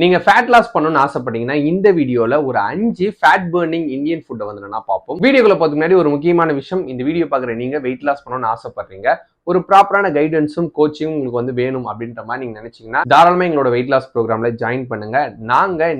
நீங்க fat loss பண்ணணும்னு ஆசைப்பட்டீங்கன்னா இந்த வீடியோல ஒரு 5 ஃபேட் பர்னிங் இந்தியன் ஃபுட்டை வந்து நான் பார்ப்போம். வீடியோக்குள்ள போறதுக்கு முன்னாடி ஒரு முக்கியமான விஷயம், இந்த வீடியோ பார்க்குற நீங்க வெயிட் லாஸ் பண்ணணும்னு ஆசைப்படுறீங்க, ஒரு ப்ராப்பரான கைடன்ஸும் கோச்சிங்கும் உங்களுக்கு வந்து வேணும் அப்படின்ற மாதிரி நீங்க நினைச்சீங்கன்னா தாராளமா எங்களோட வெயிட் லாஸ் ப்ரோக்ராம்ல ஜாயின் பண்ணுங்க.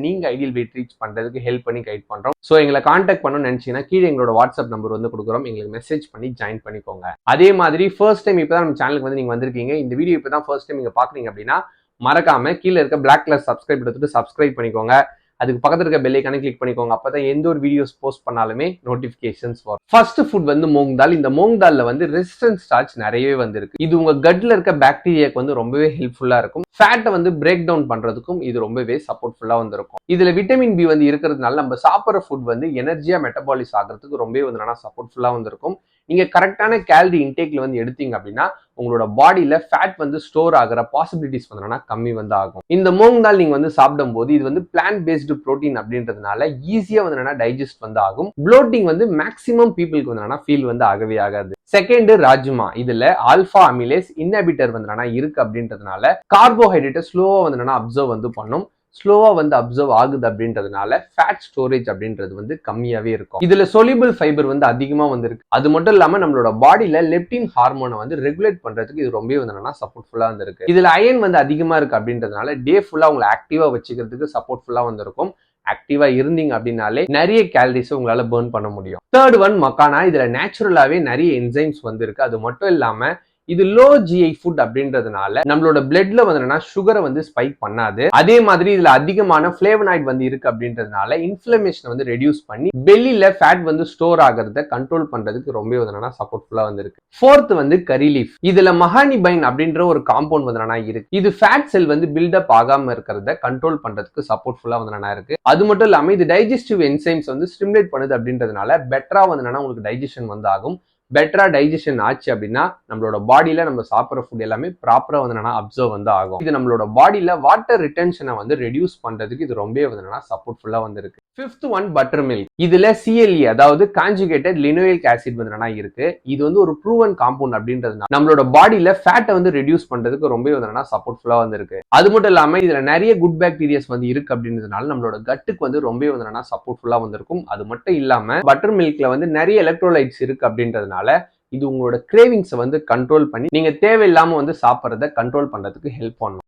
நீங்க ஐடியல் வெயிட் ரீச் பண்றதுக்கு ஹெல்ப் பண்ணி கைட் பண்றோம். ஸோ எங்களை கான்டாக்ட் பண்ணணும்னு நினைச்சீங்கன்னா கீழே எங்களோட வாட்ஸ்அப் நம்பர் வந்து கொடுக்குறோம், எங்களுக்கு மெசேஜ் பண்ணி ஜாயின் பண்ணிக்கோங்க. அதே மாதிரி ஃபர்ஸ்ட் டைம் இப்பதான் நம்ம சேனலுக்கு வந்து நீங்க வந்திருக்கீங்க, இந்த வீடியோ இப்பதான் ஃபர்ஸ்ட் டைம் நீங்க பாக்குறீங்க அப்படின்னா மறக்காம கீழே இருக்க பிளாக் கலர் சப்ஸ்கிரைப் எடுத்துட்டு சப்ஸ்கிரைப் பண்ணிக்கோங்க. அதுக்கு பக்கத்துல இருக்க பெல் ஐகானை கிளிக் பண்ணிக்கோங்க. அப்பதான் எந்த ஒரு வீடியோஸ் போஸ்ட் பண்ணாலுமே நோட்டிபிகேஷன்ஸ் வரும். ஃபர்ஸ்ட் ஃபுட் வந்து மூங் தால். இந்த மூங் தால்ல வந்து ரெசிஸ்டன்ஸ் ஸ்டார்ச் நிறையவே வந்து இருக்கு. இது உங்க கட்ல இருக்க பாக்டீரியாக்கு வந்து ரொம்பவே ஹெல்ப்ஃபுல்லா இருக்கும். ஃபேட்டை வந்து பிரேக் டவுன் பண்றதுக்கும் இது ரொம்பவே சப்போர்ட்ஃபுல்லா வந்து இருக்கும். இதுல விட்டமின் பி வந்து இருக்கிறதுனால நம்ம சாப்பிட்ற ஃபுட் வந்து எனர்ஜியா மெட்டபாலிஸ் ஆகிறதுக்கு ரொம்பவே வந்து சப்போர்ட்ஃபுல்லா வந்து இருக்கும். நீங்க கரெக்டான கேலரி இன்டேக்ல வந்து எடுத்தீங்க அப்படின்னா உங்களோட பாடியில ஃபேட் வந்து ஸ்டோர் ஆகிற பாசிபிலிட்டிஸ் வந்து கம்மி வந்து ஆகும். இந்த மூங் தால் நீங்க வந்து சாப்பிடும் போது இது வந்து பிளான்ட் பேஸ்டு புரோட்டீன் அப்படின்றதுனால ஈஸியா வந்து டைஜஸ்ட் வந்து ஆகும். ப்ளோட்டிங் வந்து மேக்ஸிமம் பீப்புளுக்கு வந்து ஃபீல் வந்து ஆகவே ஆகாது. செகண்ட் ராஜ்மா. இதுல ஆல்பா அமிலேஸ் இன்ஹிபிட்டர் வந்து இருக்கு அப்படின்றதுனால கார்போஹைட்ரேட்டை ஸ்லோவா வந்து அப்சர்வ் வந்து பண்ணும். ஸ்லோவா வந்து அப்சர்வ் ஆகுது அப்படின்றதுனால ஃபேட் ஸ்டோரேஜ் அப்படின்றது வந்து கம்மியாவே இருக்கும். இதுல சொலிபிள் ஃபைபர் வந்து அதிகமா வந்து இருக்கு. அது மட்டும் இல்லாம நம்மளோட பாடியில லெப்டின் ஹார்மோனை வந்து ரெகுலேட் பண்றதுக்கு இது ரொம்பவே வந்து சப்போர்ட்ஃபுல்லா வந்து இருக்கு. இதுல அயன் வந்து அதிகமா இருக்கு அப்படின்றதுனால டே ஃபுல்லா உங்களை ஆக்டிவா வச்சுக்கிறதுக்கு சப்போர்ட்ஃபுல்லா வந்து இருக்கும். ஆக்டிவா இருந்தீங்க அப்படின்னாலே நிறைய கேலரிஸ் உங்களால பர்ன் பண்ண முடியும். Third one makhana. இதுல நேச்சுரலாவே நிறைய என்சைம்ஸ் வந்து இருக்கு. அது மட்டும் இல்லாம இது லோ ஜிஐ ஃபுட் அப்படின்றதுனால நம்மளோட பிளட்ல வந்து சுகரை வந்து ஸ்பைக் பண்ணாது. அதே மாதிரி இதுல அதிகமான ஃபிளேவனாய்ட் வந்து இருக்கு அப்படின்றதுனால இன்ஃப்ளமேஷன் வந்து ரெடியூஸ் பண்ணி பெல்லில ஃபேட் வந்து ஸ்டோர் ஆகிறத கண்ட்ரோல் பண்றதுக்கு ரொம்ப வந்து சப்போர்ட்ஃபுல்லா வந்து இருக்கு. ஃபோர்த் வந்து கரி லீஃப். இதுல மஹானிபைன் அப்படின்ற ஒரு காம்பவுண்ட் வந்து இருக்கு. இது ஃபேட் செல் வந்து பில்டப் ஆகாம இருக்கிறத கண்ட்ரோல் பண்றதுக்கு சப்போர்ட்ஃபுல்லா வந்து இருக்கு. அது மட்டும் இல்லாம இது டைஜஸ்டிவ் என்சைம்ஸ் வந்து ஸ்டிமுலேட் பண்ணுது அப்படின்றதுனால பெட்டரா வந்து உங்களுக்கு டைஜஷன் வந்து ஆகும். பெட்டரா டைஜஷன் ஆச்சு அப்படின்னா நம்மளோட பாடியில நம்ம சாப்பிட்ற ஃபுட் எல்லாமே ப்ராப்பரா வந்து அப்சர்வ் வந்து ஆகும். இது நம்மளோட பாடியில வாட்டர் ரிட்டென்ஷனை வந்து ரெடியூஸ் பண்றதுக்கு இது ரொம்ப வந்து சப்போர்ட்ஃபுல்லா வந்து இருக்கு. Fifth one butter milk. இதுல சிஎல்இ அதாவது கான்ஜுகேட்டட் லினோயிக் ஆசிட் வந்து இருக்கு. இது வந்து ஒரு ப்ரூவன் காம்பவுண்ட் அப்படின்றதுனால நம்மளோட பாடியில ஃபேட்டை வந்து ரெடியூஸ் பண்றதுக்கு ரொம்ப வந்து சப்போர்ட்ஃபுல்லா வந்து இருக்கு. அது மட்டும் இல்லாம இதுல நிறைய குட் பாக்டீரியாஸ் வந்து இருக்கு அப்படின்றதுனால நம்மளோட கட்டுக்கு வந்து ரொம்ப வந்து சப்போர்ட்ஃபுல்லா வந்து இருக்கும். அது மட்டும் இல்லாம பட்டர் மில்க்ல வந்து நிறைய எலக்ட்ரோலைட்ஸ் இருக்கு அப்படின்றதுனால இது உங்களோட கிரேவிங்ஸை வந்து கண்ட்ரோல் பண்ணி நீங்க தேவையில்லாம வந்து சாப்பிட்றத கண்ட்ரோல் பண்றதுக்கு ஹெல்ப் பண்ணும்.